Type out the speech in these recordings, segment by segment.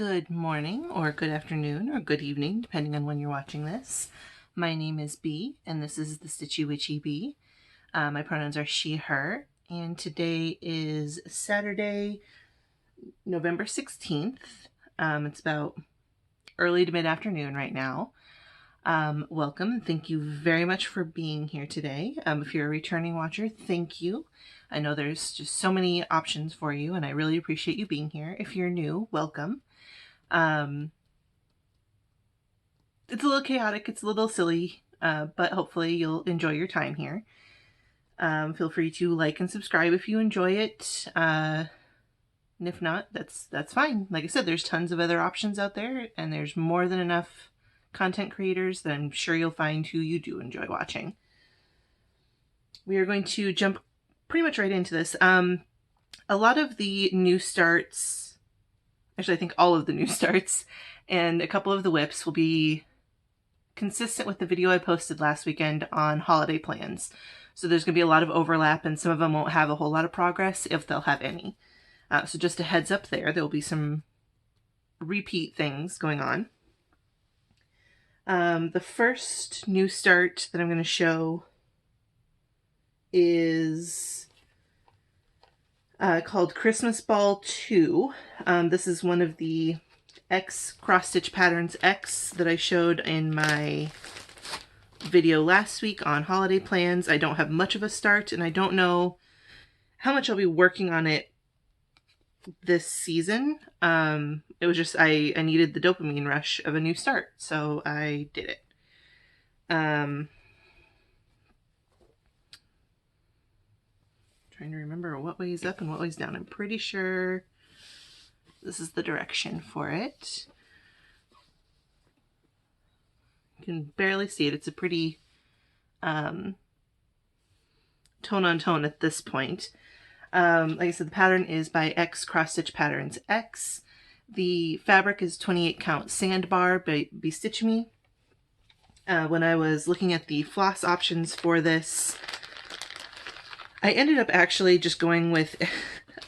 Good morning, or good afternoon, or good evening, depending on when you're watching this. My name is Bee, and this is the Stitchy Witchy Bee. My pronouns are she, her, and today is Saturday, November 16th. It's about early to mid-afternoon right now. Welcome, and thank you very much for being here today. If you're a returning watcher, thank you. I know there's just so many options for you, and I really appreciate you being here. If you're new, welcome. It's a little chaotic, it's a little silly, but hopefully you'll enjoy your time here. Feel free to like and subscribe if you enjoy it. And if not, that's fine. Like I said, there's tons of other options out there, and there's more than enough content creators that I'm sure you'll find who you do enjoy watching. We are going to jump pretty much right into this. A lot of the new starts, actually I think all of the new starts, and a couple of the whips will be consistent with the video I posted last weekend on holiday plans. So there's going to be a lot of overlap, and some of them won't have a whole lot of progress, if they'll have any. So just a heads up there will be some repeat things going on. The first new start that I'm going to show is called Christmas Ball 2. This is one of the xCrossStitchPatternsx that I showed in my video last week on holiday plans. I don't have much of a start, and I don't know how much I'll be working on it this season. It was just I needed the dopamine rush of a new start, so I did it. Trying to remember what way's up and what way's down. I'm pretty sure this is the direction for it. You can barely see it. It's a pretty tone on tone at this point. Like I said, the pattern is by xCrossStitchPatternsx. The fabric is 28 count Sandbar by Stitch Me. When I was looking at the floss options for this, I ended up actually just going with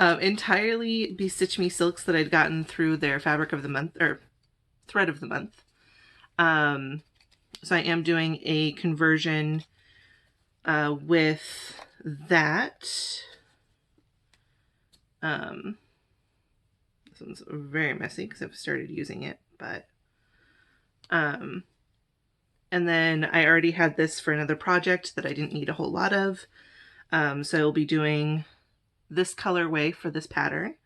entirely Stitch Me silks that I'd gotten through their fabric of the month, or thread of the month. So I am doing a conversion with that. This one's very messy because I've started using it, but and then I already had this for another project that I didn't need a whole lot of. So I'll be doing this colorway for this pattern.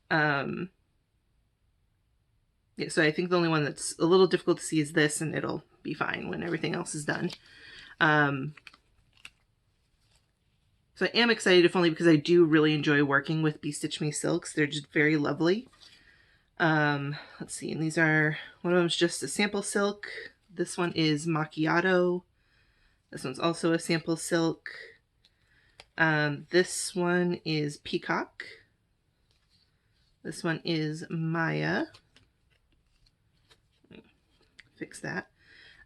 Yeah, so I think the only one that's a little difficult to see is this, and it'll be fine when everything else is done. So I am excited, if only because I do really enjoy working with Stitch Me silks. They're just very lovely. Let's see, and these are, one of them's just a sample silk. This one is Macchiato. This one's also a sample silk. This one is Peacock. This one is Maya. Fix that.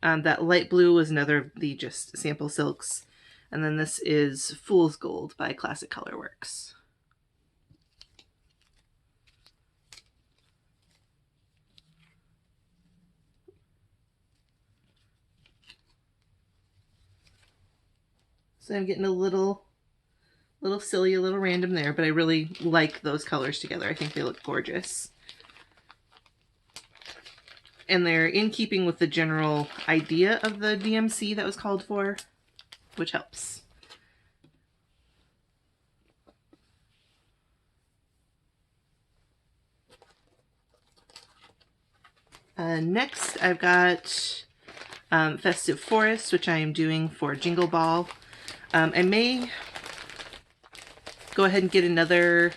That light blue was another of the just sample silks. And then this is Fool's Gold by Classic Colorworks. So I'm getting a little silly, a little random there, but I really like those colors together. I think they look gorgeous. And they're in keeping with the general idea of the DMC that was called for, which helps. Next, I've got Festive Forest, which I am doing for Jingle Ball. I may go ahead and get another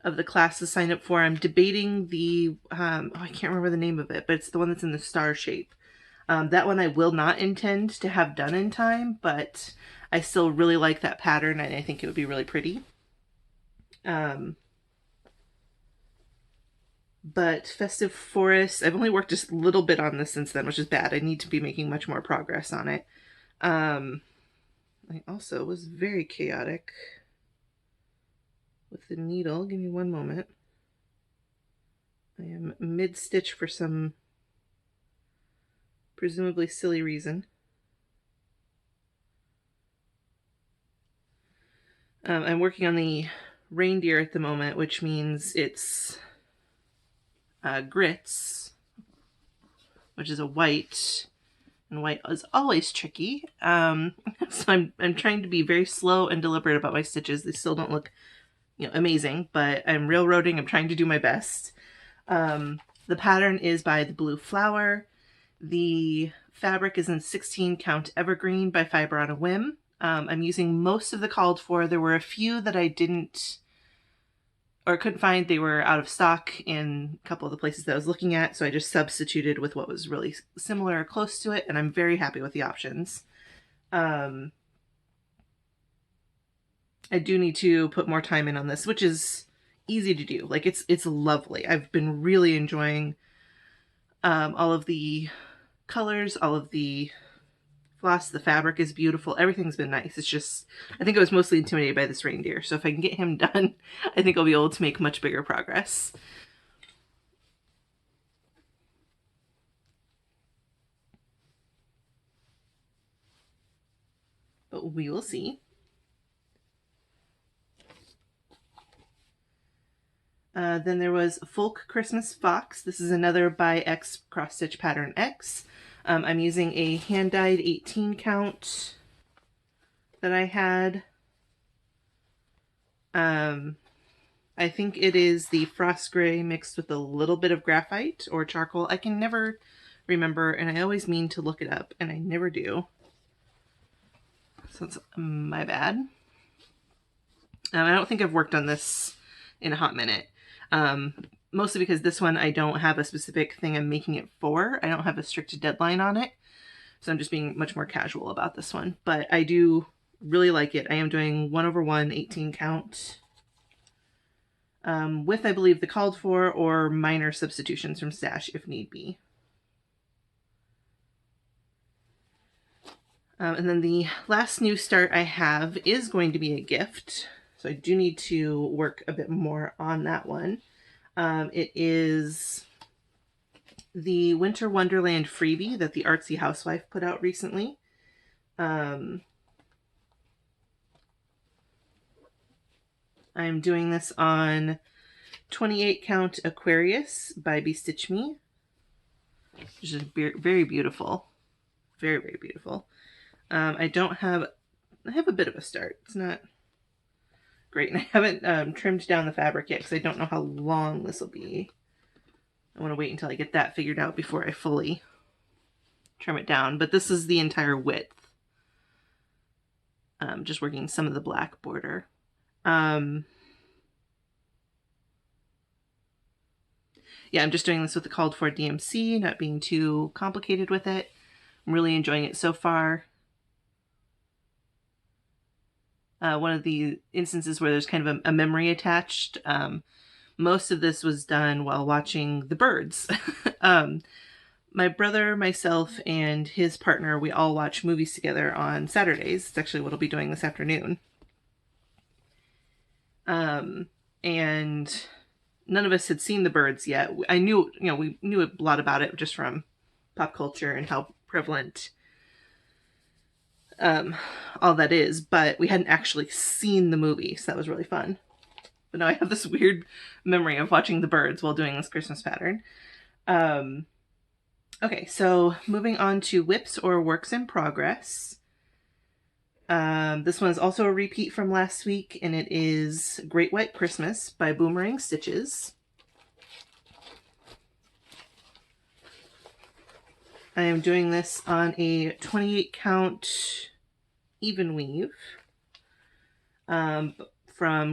of the classes signed up for. I'm debating the, I can't remember the name of it, but it's the one that's in the star shape. That one I will not intend to have done in time, but I still really like that pattern, and I think it would be really pretty. But Festive Forest, I've only worked just a little bit on this since then, which is bad. I need to be making much more progress on it. I also was very chaotic with the needle. Give me one moment. I'm mid-stitch for some presumably silly reason. I'm working on the reindeer at the moment, which means it's grits, which is a white, and white is always tricky. So I'm trying to be very slow and deliberate about my stitches. They still don't look, amazing, but I'm railroading. I'm trying to do my best. The pattern is by The Blue Flower. The fabric is in 16 count evergreen by Fiber on a Whim. I'm using most of the called for. There were a few that I didn't or couldn't find. They were out of stock in a couple of the places that I was looking at, so I just substituted with what was really similar or close to it, and I'm very happy with the options. I do need to put more time in on this, which is easy to do. Like, it's lovely. I've been really enjoying all of the colors, all of the floss. The fabric is beautiful. Everything's been nice. It's just, I think I was mostly intimidated by this reindeer. So if I can get him done, I think I'll be able to make much bigger progress. But we will see. Then there was Folk Christmas Fox. This is another by xCrossStitchPatternsx. I'm using a hand-dyed 18 count that I had. I think it is the frost gray mixed with a little bit of graphite or charcoal. I can never remember, and I always mean to look it up, and I never do. So it's my bad. I don't think I've worked on this in a hot minute. Mostly because this one I don't have a specific thing I'm making it for. I don't have a strict deadline on it. So I'm just being much more casual about this one. But I do really like it. I am doing 1/1 18 count. With, I believe, the called for or minor substitutions from stash if need be. And then the last new start I have is going to be a gift. So I do need to work a bit more on that one. It is the Winter Wonderland freebie that the Artsy Housewife put out recently. I'm doing this on 28 count Aquarius by Bestitch Me, which is very beautiful. Very, very beautiful. I have a bit of a start. It's not great, and I haven't trimmed down the fabric yet because I don't know how long this will be. I want to wait until I get that figured out before I fully trim it down, but this is the entire width. Just working some of the black border. Yeah, I'm just doing this with the called for DMC, not being too complicated with it. I'm really enjoying it so far. One of the instances where there's kind of a memory attached. Most of this was done while watching the birds. My brother, myself, and his partner, we all watch movies together on Saturdays. It's actually what I'll be doing this afternoon. And none of us had seen the birds yet. I knew, we knew a lot about it just from pop culture and how prevalent all that is, but we hadn't actually seen the movie, so that was really fun. But now I have this weird memory of watching the birds while doing this Christmas pattern. Okay, so moving on to whips or works in progress. This one is also a repeat from last week, and it is Great White Christmas by Boomerang Stitches. I am doing this on a 28 count even weave from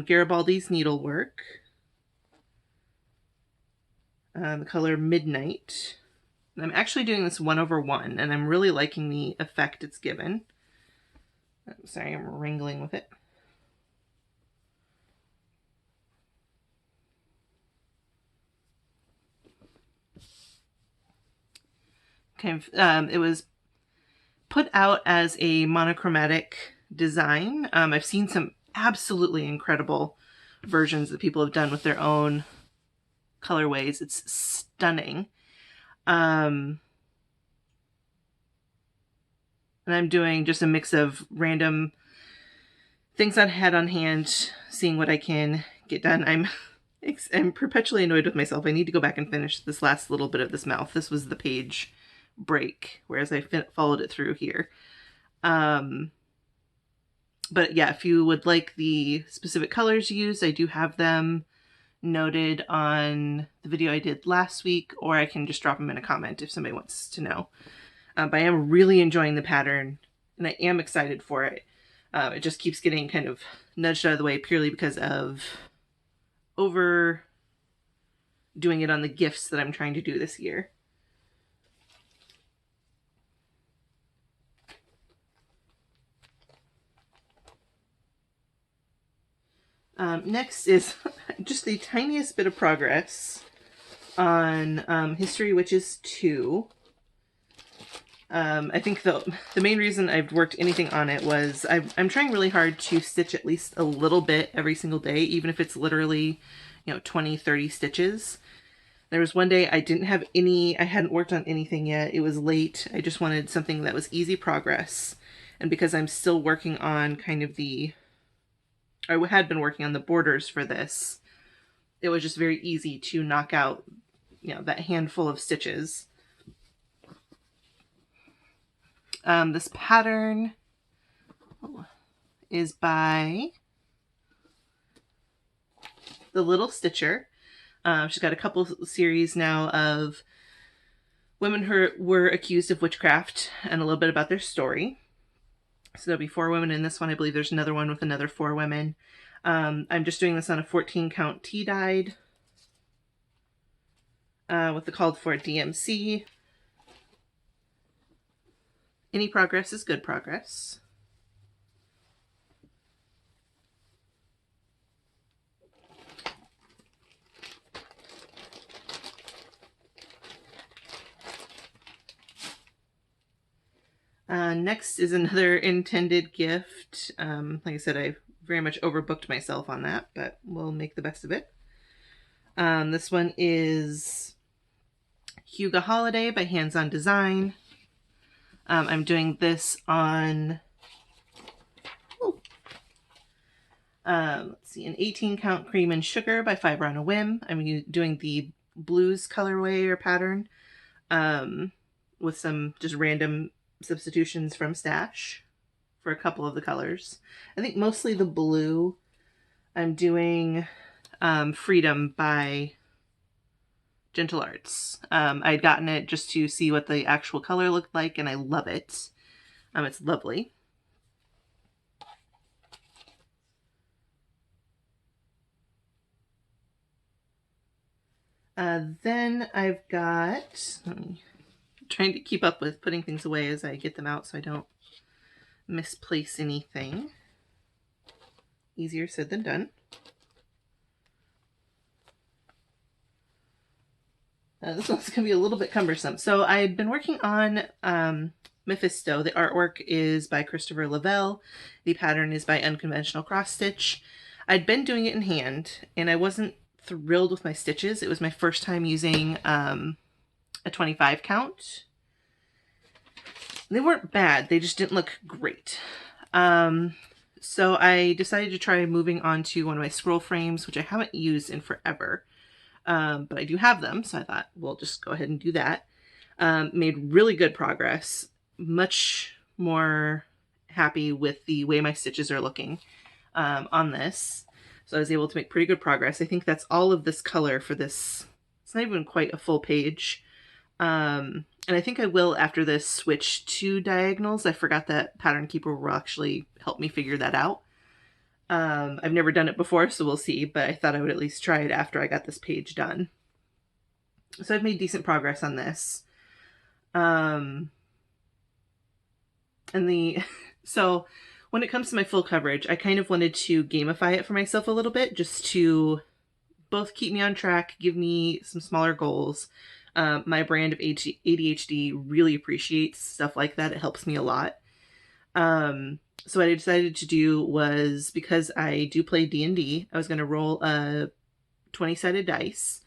Garibaldi's Needlework. The color Midnight. And I'm actually doing this 1/1, and I'm really liking the effect it's given. I'm sorry, I'm wrangling with it. Okay, it was put out as a monochromatic design. I've seen some absolutely incredible versions that people have done with their own colorways. It's stunning. And I'm doing just a mix of random things I had on hand, seeing what I can get done. I'm perpetually annoyed with myself. I need to go back and finish this last little bit of this mouth. This was the page break, whereas I followed it through here. But yeah, if you would like the specific colors used, I do have them noted on the video I did last week, or I can just drop them in a comment if somebody wants to know. But I am really enjoying the pattern, and I am excited for it. It just keeps getting kind of nudged out of the way purely because of overdoing it on the gifts that I'm trying to do this year. Next is just the tiniest bit of progress on History Witches 2. I think the main reason I've worked anything on it was I'm trying really hard to stitch at least a little bit every single day, even if it's literally, 20, 30 stitches. There was one day I hadn't worked on anything yet. It was late. I just wanted something that was easy progress. And because I'm still working on I had been working on the borders for this, it was just very easy to knock out, that handful of stitches. This pattern is by The Little Stitcher. She's got a couple series now of women who were accused of witchcraft and a little bit about their story. So there'll be 4 women in this one. I believe there's another one with another 4 women. I'm just doing this on a 14 count tea-dyed with the called for DMC. Any progress is good progress. Next is another intended gift. Like I said, I very much overbooked myself on that, but we'll make the best of it. This one is Hygge Holiday by Hands On Design. I'm doing this on, let's see, an 18 count Cream and Sugar by Fiber on a Whim. I'm doing the blues colorway or pattern with some just random substitutions from Stash for a couple of the colors. I think mostly the blue. I'm doing Freedom by Gentle Arts. I'd gotten it just to see what the actual color looked like, and I love it. It's lovely. Then I've got, trying to keep up with putting things away as I get them out so I don't misplace anything. Easier said than done. This one's going to be a little bit cumbersome. So I've been working on Mephisto. The artwork is by Christopher Lovell. The pattern is by UnconventionalXStitch. I'd been doing it in hand, and I wasn't thrilled with my stitches. It was my first time using a 25 count. They weren't bad. They just didn't look great. So I decided to try moving on to one of my scroll frames, which I haven't used in forever. But I do have them, so I thought we'll just go ahead and do that. Made really good progress. Much more happy with the way my stitches are looking on this. So I was able to make pretty good progress. I think that's all of this color for this. It's not even quite a full page. And I think I will, after this, switch to diagonals. I forgot that Pattern Keeper will actually help me figure that out. I've never done it before, so we'll see, but I thought I would at least try it after I got this page done. So I've made decent progress on this. So when it comes to my full coverage, I kind of wanted to gamify it for myself a little bit, just to both keep me on track, give me some smaller goals. My brand of ADHD really appreciates stuff like that. It helps me a lot. So what I decided to do was, because I do play D&D, I was going to roll a 20-sided dice.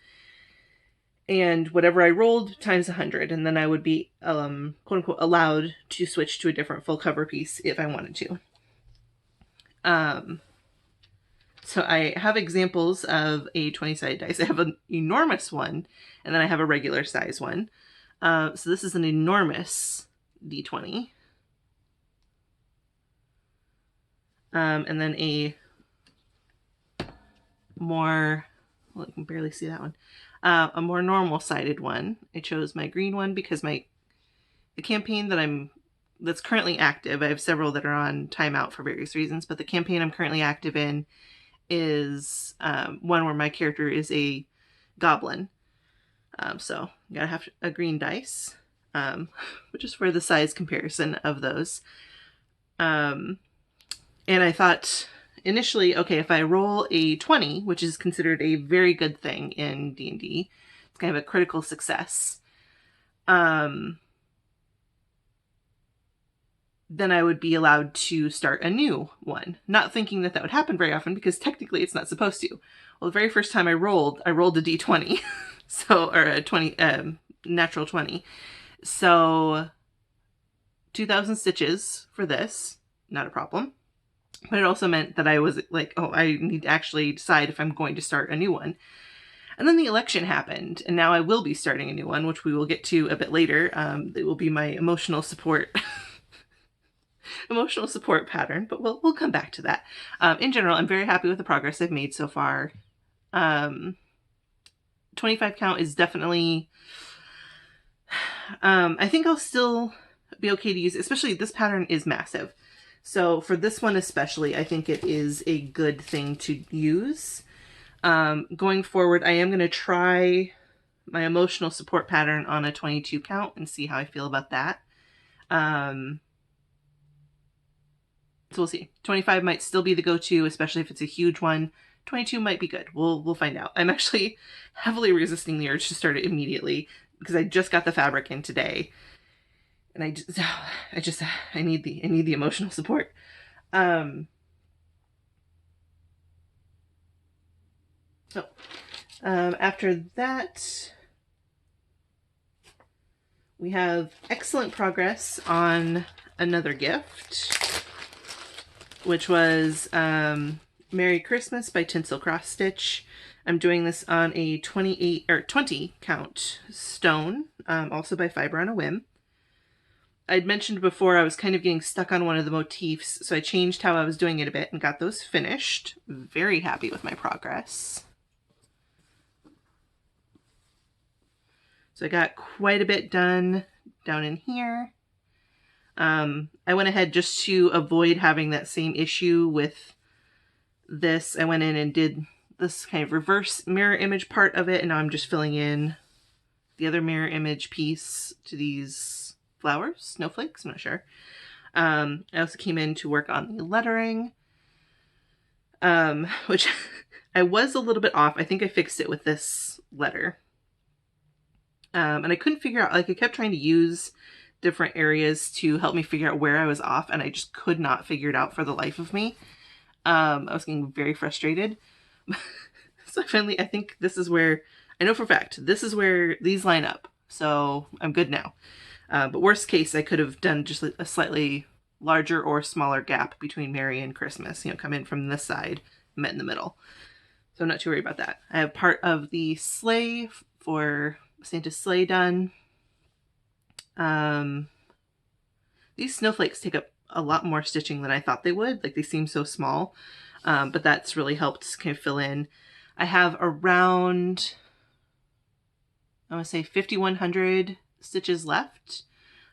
and whatever I rolled times 100, and then I would be quote unquote allowed to switch to a different full cover piece if I wanted to. So I have examples of a 20-sided dice. I have an enormous one, and then I have a regular size one. So this is an enormous D20. And then a more, well, I can barely see that one, a more normal sided one. I chose my green one because the campaign that's currently active, I have several that are on timeout for various reasons, but the campaign I'm currently active in is one where my character is a goblin. So you gotta have a green dice, which is for the size comparison of those. And I thought initially, okay, if I roll a 20, which is considered a very good thing in D&D, it's kind of a critical success, then I would be allowed to start a new one. Not thinking that would happen very often, because technically it's not supposed to. Well, the very first time I rolled a D20, so, or a 20, natural 20. So 2,000 stitches for this, not a problem. But it also meant that I was like, oh, I need to actually decide if I'm going to start a new one. And then the election happened, and now I will be starting a new one, which we will get to a bit later. It will be my emotional support pattern, but we'll come back to that. In general, I'm very happy with the progress I've made so far. 25 count is definitely, I think I'll still be okay to use, especially this pattern is massive. So for this one especially, I think it is a good thing to use. Going forward, I am going to try my emotional support pattern on a 22 count and see how I feel about that. So we'll see. 25 might still be the go-to, especially if it's a huge one. 22 might be good. We'll find out. I'm actually heavily resisting the urge to start it immediately because I just got the fabric in today. And I need the emotional support. After that, we have excellent progress on another gift, which was Merry Christmas by Tinsel Cross-Stitch. I'm doing this on a 20 count stone, also by Fiber on a Whim. I'd mentioned before I was kind of getting stuck on one of the motifs, so I changed how I was doing it a bit and got those finished. Very happy with my progress. So I got quite a bit done down in here. I went ahead just to avoid having that same issue with this. I went in and did this kind of reverse mirror image part of it, and now I'm just filling in the other mirror image piece to these flowers, snowflakes, I'm not sure. I also came in to work on the lettering, which I was a little bit off. I think I fixed it with this letter. And I couldn't figure out, like I kept trying to use different areas to help me figure out where I was off, and I just could not figure it out for the life of me. I was getting very frustrated. So finally, I think this is where, I know for a fact, this is where these line up. So I'm good now. But worst case, I could have done just a slightly larger or smaller gap between Merry and Christmas. You know, come in from this side, met in the middle. So I'm not too worried about that. I have part of the sleigh for Santa's sleigh done. These snowflakes take up a lot more stitching than I thought they would. Like, they seem so small, but that's really helped kind of fill in. I have around, I want to say 5,100 stitches left.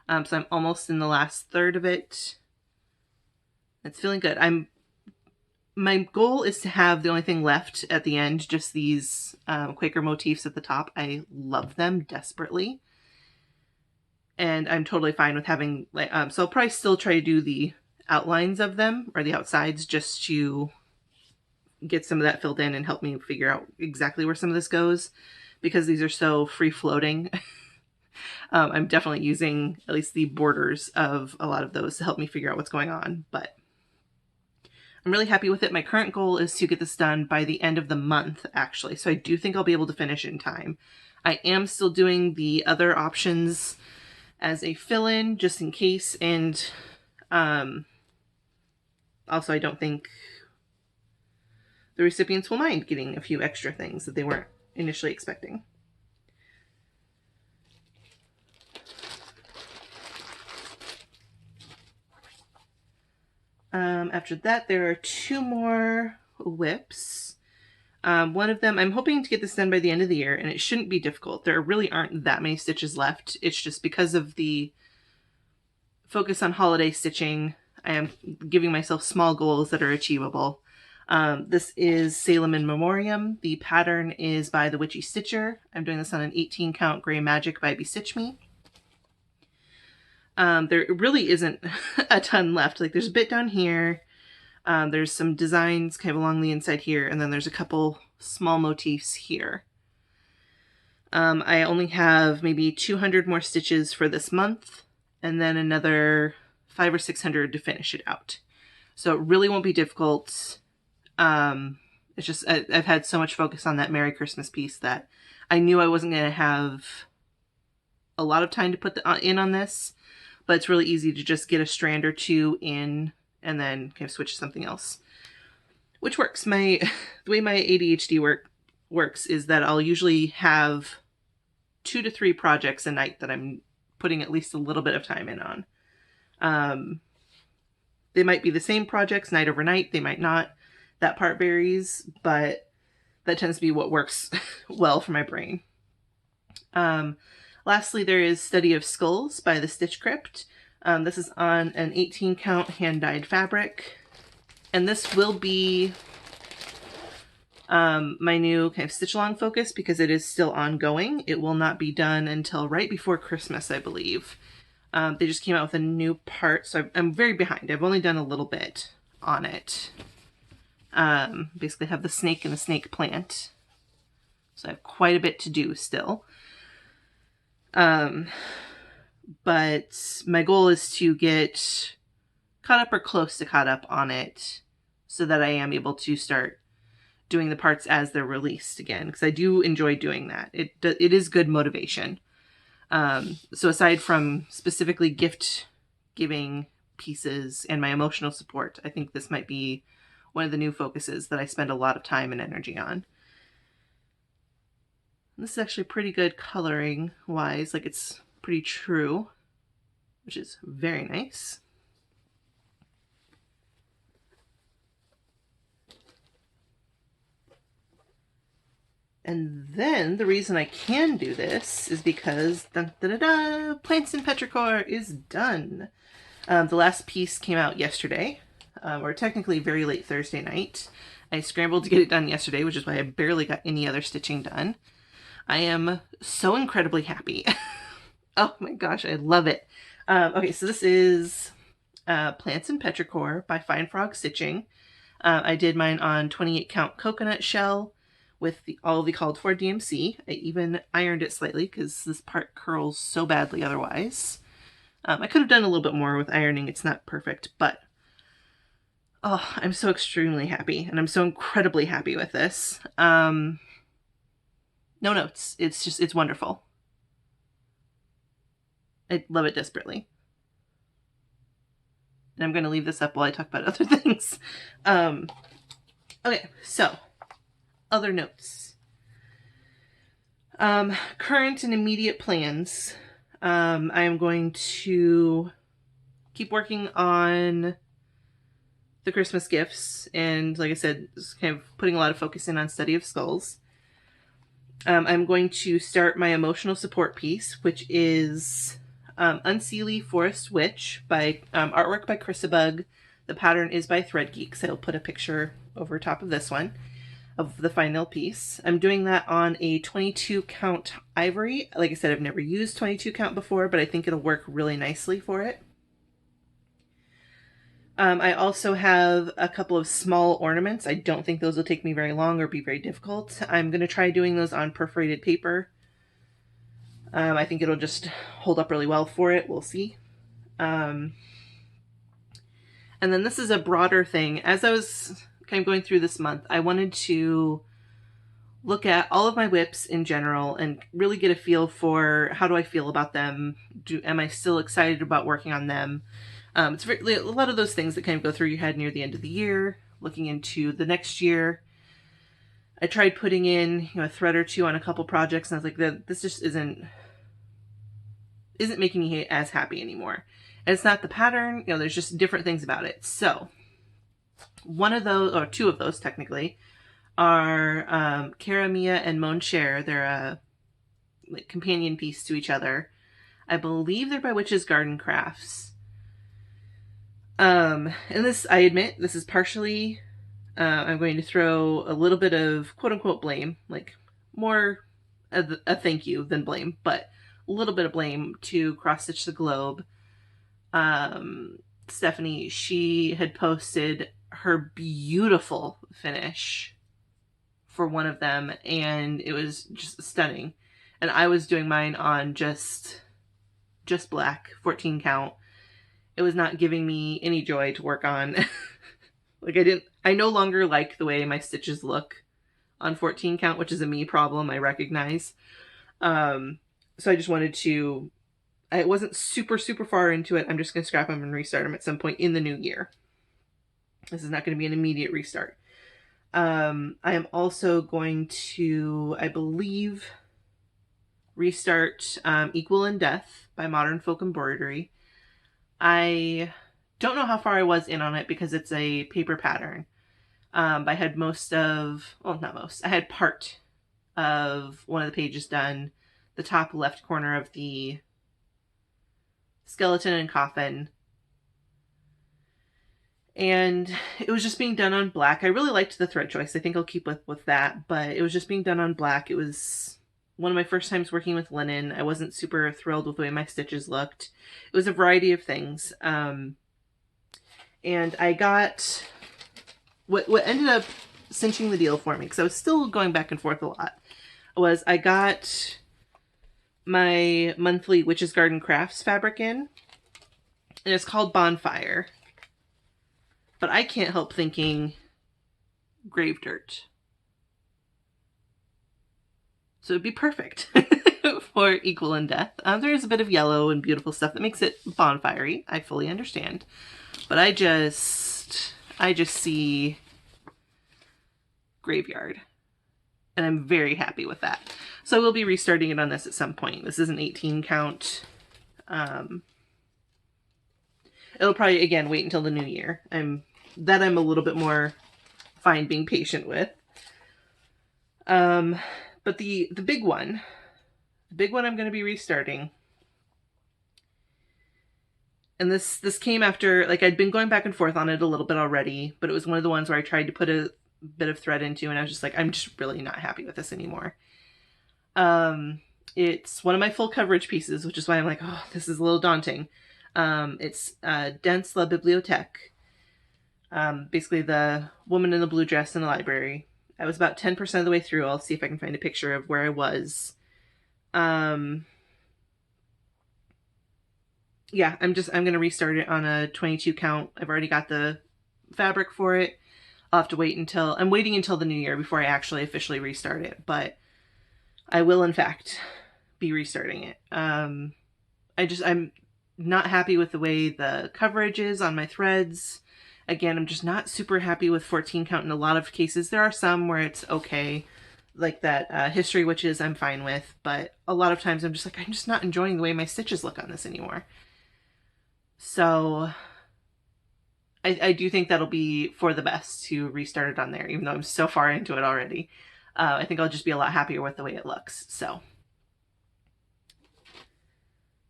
So I'm almost in the last third of it. It's feeling good. My goal is to have the only thing left at the end, just these Quaker motifs at the top. I love them desperately. And I'm totally fine with having, like, so I'll probably still try to do the outlines of them, or the outsides, just to get some of that filled in and help me figure out exactly where some of this goes, because these are so free-floating. I'm definitely using at least the borders of a lot of those to help me figure out what's going on, but I'm really happy with it. My current goal is to get this done by the end of the month, actually, so I do think I'll be able to finish in time. I am still doing the other options as a fill-in just in case, and also I don't think the recipients will mind getting a few extra things that they weren't initially expecting. After that, there are 2 more whips. One of them, I'm hoping to get this done by the end of the year, and it shouldn't be difficult. There really aren't that many stitches left. It's just because of the focus on holiday stitching, I am giving myself small goals that are achievable. This is Salem in Memorium. The pattern is by the Witchy Stitcher. I'm doing this on an 18 count Gray Magic by Bestitch Me. There really isn't a ton left. Like, there's a bit down here. There's some designs kind of along the inside here, and then there's a couple small motifs here. I only have maybe 200 more stitches for this month, and then another 500 or 600 to finish it out. So it really won't be difficult. It's just I've had so much focus on that Merry Christmas piece that I knew I wasn't going to have a lot of time to put in on this, but it's really easy to just get a strand or 2 in and then kind of switch to something else, which works. The way my ADHD works is that I'll usually have 2 to 3 projects a night that I'm putting at least a little bit of time in on. They might be the same projects night over night. They might not. That part varies, but that tends to be what works well for my brain. Lastly, there is Study of Skulls by the Stitch Crypt. This is on an 18 count hand-dyed fabric. And this will be my new kind of stitch-along focus because it is still ongoing. It will not be done until right before Christmas, I believe. They just came out with a new part, so I'm very behind. I've only done a little bit on it. Basically have the snake and the snake plant. So I have quite a bit to do still. But my goal is to get caught up or close to caught up on it so that I am able to start doing the parts as they're released again, because I do enjoy doing that. It is good motivation. So aside from specifically gift giving pieces and my emotional support, I think this might be one of the new focuses that I spend a lot of time and energy on. This is actually pretty good coloring wise, like it's pretty true, which is very nice. And then the reason I can do this is because Plants in Petrichor is done. The last piece came out yesterday, or technically very late Thursday night. I scrambled to get it done yesterday, which is why I barely got any other stitching done. I am so incredibly happy. Oh my gosh, I love it. Okay, so this is Plants in Petrichor by Fine Frog Stitching. I did mine on 28 count coconut shell with all the called for DMC. I even ironed it slightly because this part curls so badly otherwise. I could have done a little bit more with ironing. It's not perfect, but oh, I'm so extremely happy, and I'm so incredibly happy with this. No notes. It's wonderful. I love it desperately. And I'm going to leave this up while I talk about other things. Okay, so other notes. Current and immediate plans. I am going to keep working on the Christmas gifts, and like I said, kind of putting a lot of focus in on Study of Skulls. I'm going to start my emotional support piece, which is Unseelie Forest Witch by artwork by Chrisabug. The pattern is by Thread Geek, so I'll put a picture over top of this one of the final piece. I'm doing that on a 22 count ivory. Like I said, I've never used 22 count before, but I think it'll work really nicely for it. I also have a couple of small ornaments. I don't think those will take me very long or be very difficult. I'm going to try doing those on perforated paper. I think it'll just hold up really well for it. We'll see. And then this is a broader thing. As I was kind of going through this month, I wanted to look at all of my whips in general and really get a feel for how do I feel about them. Am I still excited about working on them? It's a lot of those things that kind of go through your head near the end of the year, looking into the next year. I tried putting in a thread or two on a couple projects, and I was like, this just isn't making me as happy anymore. And it's not the pattern, there's just different things about it. So one of those, or two of those technically, are Cara Mia and Mon Cher. They're a companion piece to each other. I believe they're by Witch's Garden Crafts. And this, I admit, this is partially, I'm going to throw a little bit of quote-unquote blame, like more a thank you than blame, but a little bit of blame to Cross Stitch the Globe. Stephanie, she had posted her beautiful finish for one of them, and it was just stunning. And I was doing mine on just black, 14 count. It was not giving me any joy to work on. I no longer like the way my stitches look on 14 count, which is a me problem, I recognize. So I just wanted to, I wasn't super far into it. I'm just going to scrap them and restart them at some point in the new year. This is not going to be an immediate restart. I am also going to, I believe, restart Equal in Death by Modern Folk Embroidery. I don't know how far I was in on it because it's a paper pattern. I had I had part of one of the pages done, the top left corner of the skeleton and coffin. And it was just being done on black. I really liked the thread choice. I think I'll keep with that, but it was just being done on black. It was one of my first times working with linen. I wasn't super thrilled with the way my stitches looked. It was a variety of things. And I got what ended up cinching the deal for me, because I was still going back and forth a lot, was I got my monthly Witch's Garden Crafts fabric in, and it's called Bonfire. But I can't help thinking grave dirt. So it'd be perfect for Equal in Death. There is a bit of yellow and beautiful stuff that makes it bonfire-y. I fully understand. But I just see graveyard. And I'm very happy with that. So I will be restarting it on this at some point. This is an 18 count. It'll probably, again, wait until the new year. I'm a little bit more fine being patient with. But the big one I'm going to be restarting. And this came after, I'd been going back and forth on it a little bit already, but it was one of the ones where I tried to put a bit of thread into, and I was just like, I'm just really not happy with this anymore. It's one of my full coverage pieces, which is why I'm like, oh, this is a little daunting. It's Dense La Bibliothèque. Basically the woman in the blue dress in the library. I was about 10% of the way through. I'll see if I can find a picture of where I was. Yeah, I'm going to restart it on a 22 count. I've already got the fabric for it. I'll have to wait until, I'm waiting until the new year before I actually officially restart it, but I will in fact be restarting it. I'm not happy with the way the coverage is on my threads. Again, I'm just not super happy with 14 count in a lot of cases. There are some where it's okay, like that History Witches I'm fine with, but a lot of times I'm just like, I'm just not enjoying the way my stitches look on this anymore. So I do think that'll be for the best to restart it on there, even though I'm so far into it already. I think I'll just be a lot happier with the way it looks. So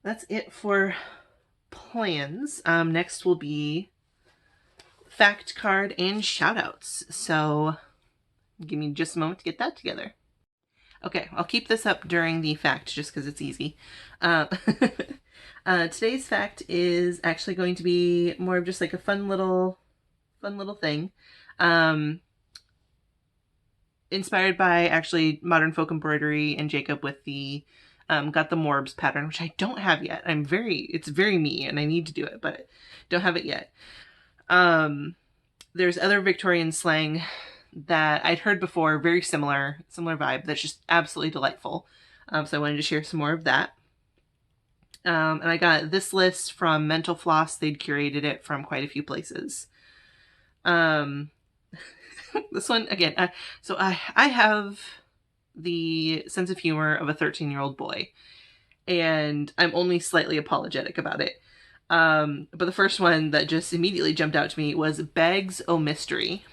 that's it for plans. Next will be fact card and shoutouts. So give me just a moment to get that together. Okay, I'll keep this up during the fact just because it's easy. Today's fact is actually going to be more of just like a fun little thing. Inspired by actually Modern Folk Embroidery and Jacob with the got the Morbs pattern, which I don't have yet. It's very me and I need to do it, but don't have it yet. There's other Victorian slang that I'd heard before, very similar vibe, that's just absolutely delightful. So I wanted to share some more of that. And I got this list from Mental Floss. They'd curated it from quite a few places. This one, again, so I have the sense of humor of a 13-year-old boy, and I'm only slightly apologetic about it. But the first one that just immediately jumped out to me was Bags O' Mystery.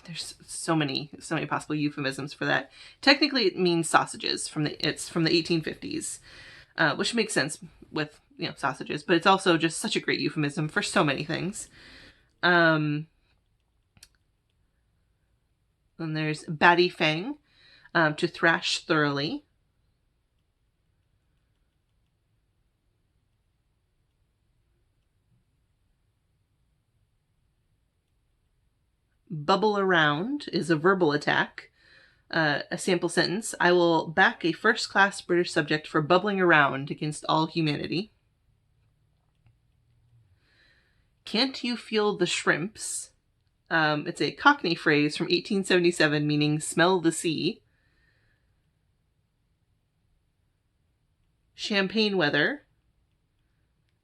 There's so many possible euphemisms for that. Technically, it means sausages. It's from the 1850s, which makes sense with, you know, sausages. But it's also just such a great euphemism for so many things. Then there's Batty Fang, to thrash thoroughly. Bubble around is a verbal attack. A sample sentence: I will back a first-class British subject for bubbling around against all humanity. Can't you feel the shrimps? It's a Cockney phrase from 1877 meaning smell the sea. Champagne weather,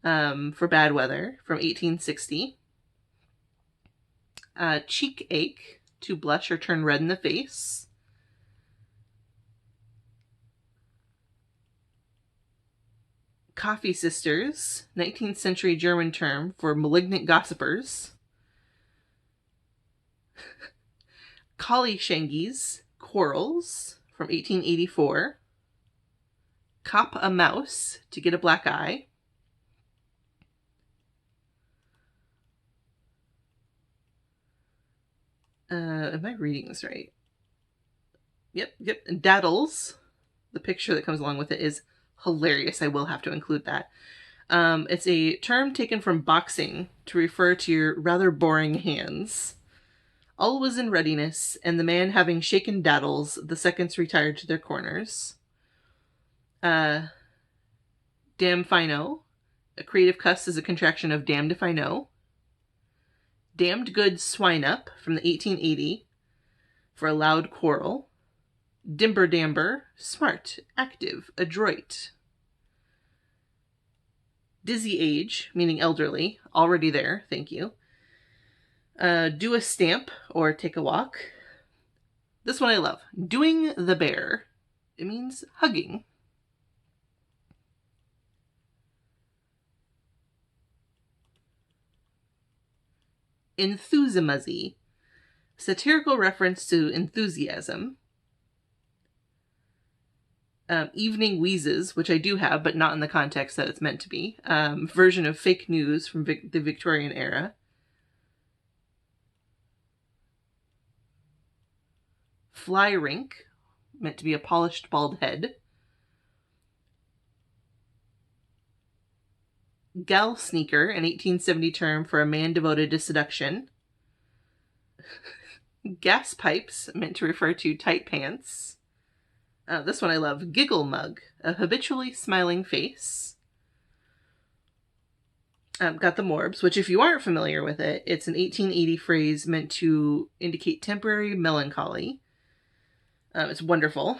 for bad weather, from 1860. Cheek ache, to blush or turn red in the face. Coffee sisters, 19th century German term for malignant gossipers. Collie shangies, quarrels, from 1884. Cop a mouse, to get a black eye. Am I reading this right? Yep. Daddles. The picture that comes along with it is hilarious. I will have to include that. It's a term taken from boxing to refer to your rather boring hands. All was in readiness, and the man having shaken daddles, the seconds retired to their corners. Damn fino. A creative cuss is a contraction of damned if I know. Damned good swine up, from the 1880, for a loud quarrel. Dimber damber, smart, active, adroit. Dizzy age, meaning elderly, already there, thank you. Do a stamp, or take a walk. This one I love. Doing the bear. It means hugging. Enthusiasm, satirical reference to enthusiasm. Evening wheezes, which I do have, but not in the context that it's meant to be. Version of fake news from the Victorian era. Fly rink, meant to be a polished bald head. Gal sneaker, an 1870 term for a man devoted to seduction. Gas pipes, meant to refer to tight pants. This one I love. Giggle mug, a habitually smiling face. Got the morbs, which if you aren't familiar with it, it's an 1880 phrase meant to indicate temporary melancholy. It's wonderful.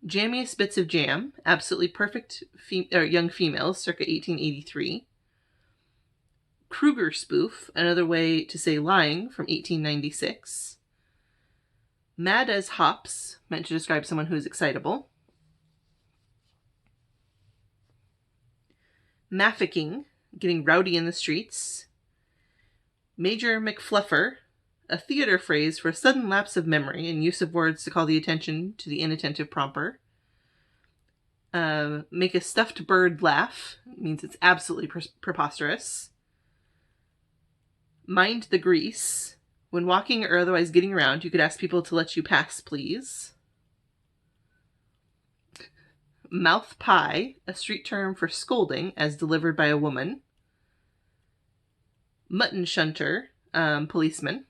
Jammiest bits of jam, absolutely perfect young females, circa 1883. Kruger spoof, another way to say lying, from 1896. Mad as hops, meant to describe someone who is excitable. Mafficking, getting rowdy in the streets. Major McFluffer, a theater phrase for a sudden lapse of memory and use of words to call the attention to the inattentive prompter. Make a stuffed bird laugh, means it's absolutely preposterous. Mind the grease. When walking or otherwise getting around, you could ask people to let you pass, please. Mouth pie, a street term for scolding as delivered by a woman. Mutton shunter, policeman.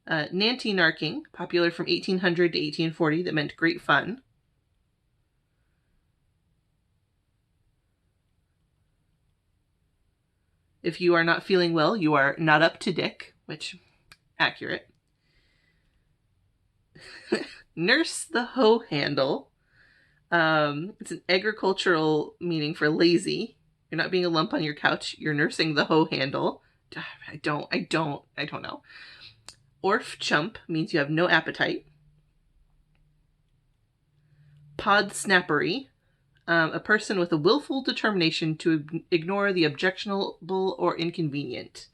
Nanty narking, popular from 1800 to 1840, that meant great fun. If you are not feeling well, you are not up to dick, which accurate. Nurse the hoe handle. It's an agricultural meaning for lazy. You're not being a lump on your couch. You're nursing the hoe handle. I don't know. Orf chump means you have no appetite. Pod snappery. A person with a willful determination to ignore the objectionable or inconvenient.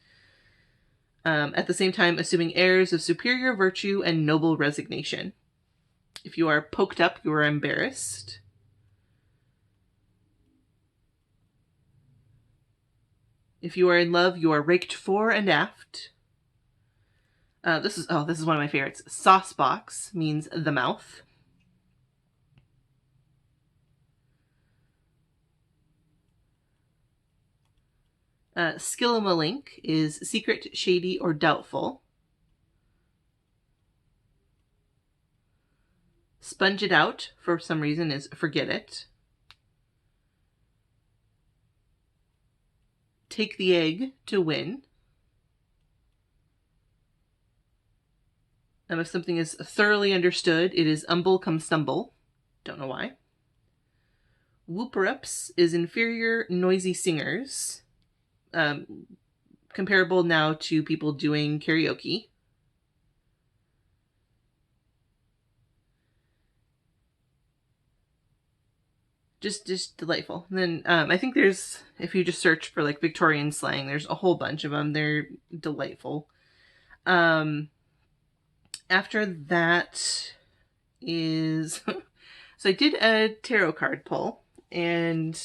At the same time, assuming airs of superior virtue and noble resignation. If you are poked up, you are embarrassed. If you are in love, you are raked fore and aft. This is one of my favorites. Saucebox means the mouth. Skillimalink is secret, shady, or doubtful. Sponge it out, for some reason, is forget it. Take the egg to win. If something is thoroughly understood, it is umble come stumble. Don't know why. Whooper-ups is inferior, noisy singers. Comparable now to people doing karaoke. Just delightful. And then I think there's, if you just search for like Victorian slang, there's a whole bunch of them. They're delightful. After that is so I did a tarot card pull, and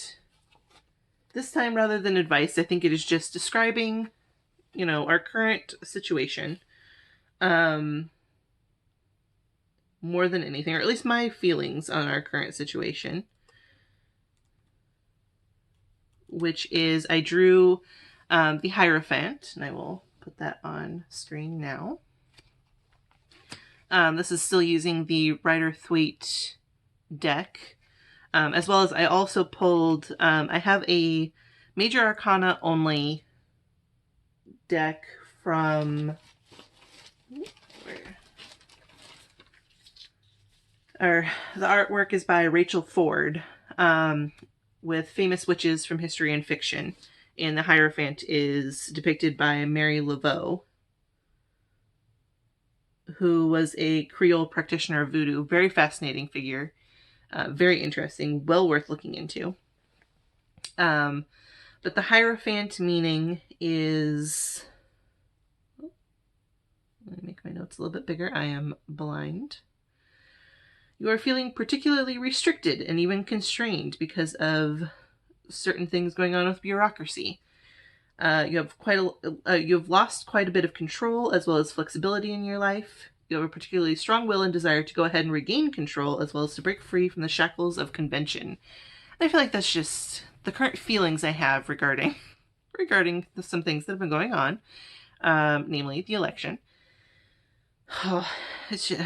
this time, rather than advice, I think it is just describing, our current situation, more than anything, or at least my feelings on our current situation, which is, I drew the Hierophant, and I will put that on screen now. This is still using the Rider-Thwaite deck, as well as I also pulled, I have a Major Arcana only deck from, the artwork is by Rachel Ford, with famous witches from history and fiction, and the Hierophant is depicted by Mary Lovell, who was a Creole practitioner of voodoo. Very fascinating figure. Very interesting. Well worth looking into. But the Hierophant meaning is... Let me make my notes a little bit bigger. I am blind. You are feeling particularly restricted and even constrained because of certain things going on with bureaucracy. You have lost quite a bit of control as well as flexibility in your life. You have a particularly strong will and desire to go ahead and regain control as well as to break free from the shackles of convention. And I feel like that's just the current feelings I have regarding some things that have been going on, namely the election. It's just,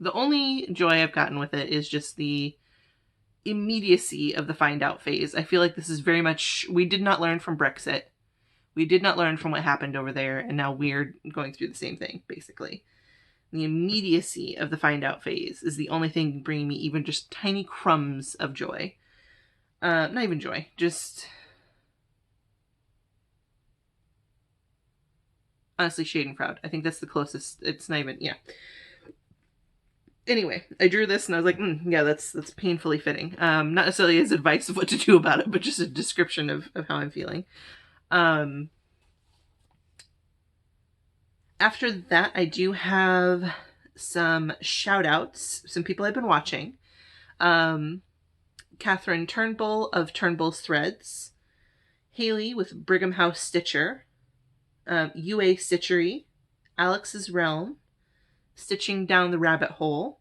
the only joy I've gotten with it is just the immediacy of the find out phase. I feel like this is very much, we did not learn from Brexit. We did not learn from what happened over there, and now we're going through the same thing, basically. The immediacy of the find out phase is the only thing bringing me even just tiny crumbs of joy. Not even joy, just... honestly, schadenfreude. I think that's the closest. It's not even, yeah. Anyway, I drew this and I was like, yeah, that's painfully fitting. Not necessarily as advice of what to do about it, but just a description of how I'm feeling. After that, I do have some shout outs, some people I've been watching. Catherine Turnbull of Turnbull's Threads, Haley with Brigham House Stitcher, UAStitchery, Alex's Realm, Stitching Down the Rabbit Hole,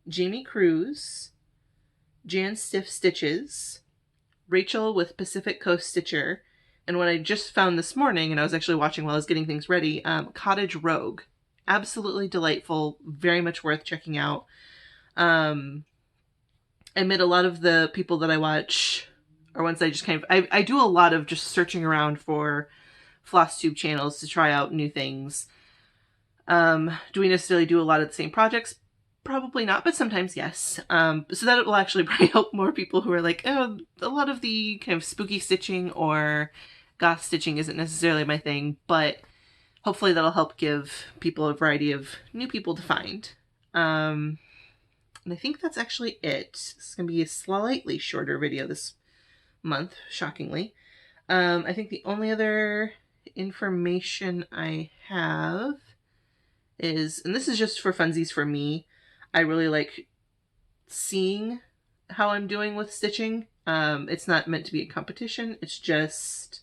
Jamie Cruz, Jan Stiff Stitches, Rachel with Pacific Coast Stitcher, and what I just found this morning, and I was actually watching while I was getting things ready, Cottage Rogue. Absolutely delightful, very much worth checking out. I admit a lot of the people that I watch are ones I just kind of... I do a lot of just searching around for Flosstube channels to try out new things. Do we necessarily do a lot of the same projects? Probably not, but sometimes yes. So that will actually probably help more people who are like, oh, a lot of the kind of spooky stitching or goth stitching isn't necessarily my thing, but hopefully that'll help give people a variety of new people to find. And I think that's actually it. It's going to be a slightly shorter video this month, shockingly. I think the only other information I have is, and this is just for funsies for me, I really like seeing how I'm doing with stitching. It's not meant to be a competition. It's just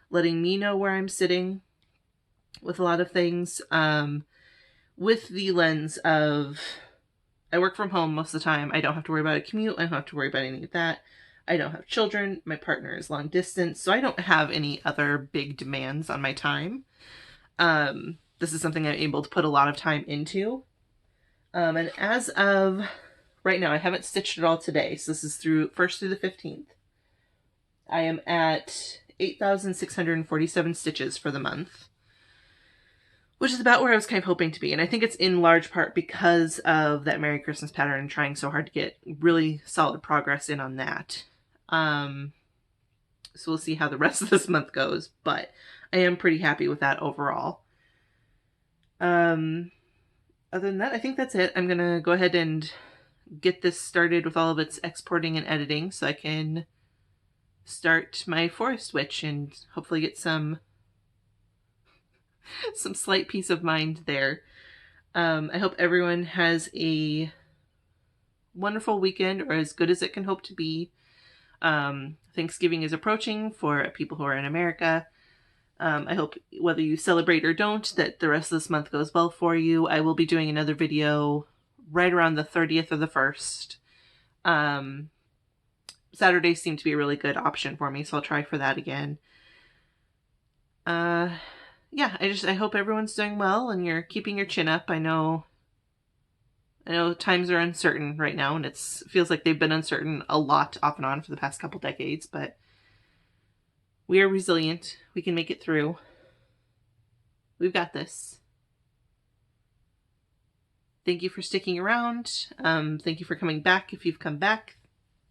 letting me know where I'm sitting with a lot of things. With the lens of, I work from home most of the time. I don't have to worry about a commute. I don't have to worry about any of that. I don't have children. My partner is long distance, so I don't have any other big demands on my time. This is something I'm able to put a lot of time into. And as of right now, I haven't stitched at all today, so this is through 1st through the 15th. I am at 8,647 stitches for the month, which is about where I was kind of hoping to be. And I think it's in large part because of that Merry Christmas pattern and trying so hard to get really solid progress in on that. So we'll see how the rest of this month goes, but I am pretty happy with that overall. Other than that, I think that's it. I'm going to go ahead and get this started with all of its exporting and editing so I can start my Forest Witch and hopefully get some slight peace of mind there. I hope everyone has a wonderful weekend, or as good as it can hope to be. Thanksgiving is approaching for people who are in America. I hope whether you celebrate or don't, that the rest of this month goes well for you. I will be doing another video right around the 30th or the 1st. Saturdays seem to be a really good option for me, so I'll try for that again. Yeah, I hope everyone's doing well and you're keeping your chin up. I know times are uncertain right now, and it feels like they've been uncertain a lot off and on for the past couple decades, but we are resilient. We can make it through. We've got this. Thank you for sticking around. Thank you for coming back if you've come back.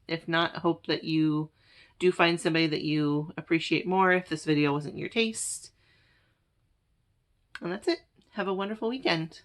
If not, I hope that you do find somebody that you appreciate more if this video wasn't your taste. And that's it. Have a wonderful weekend.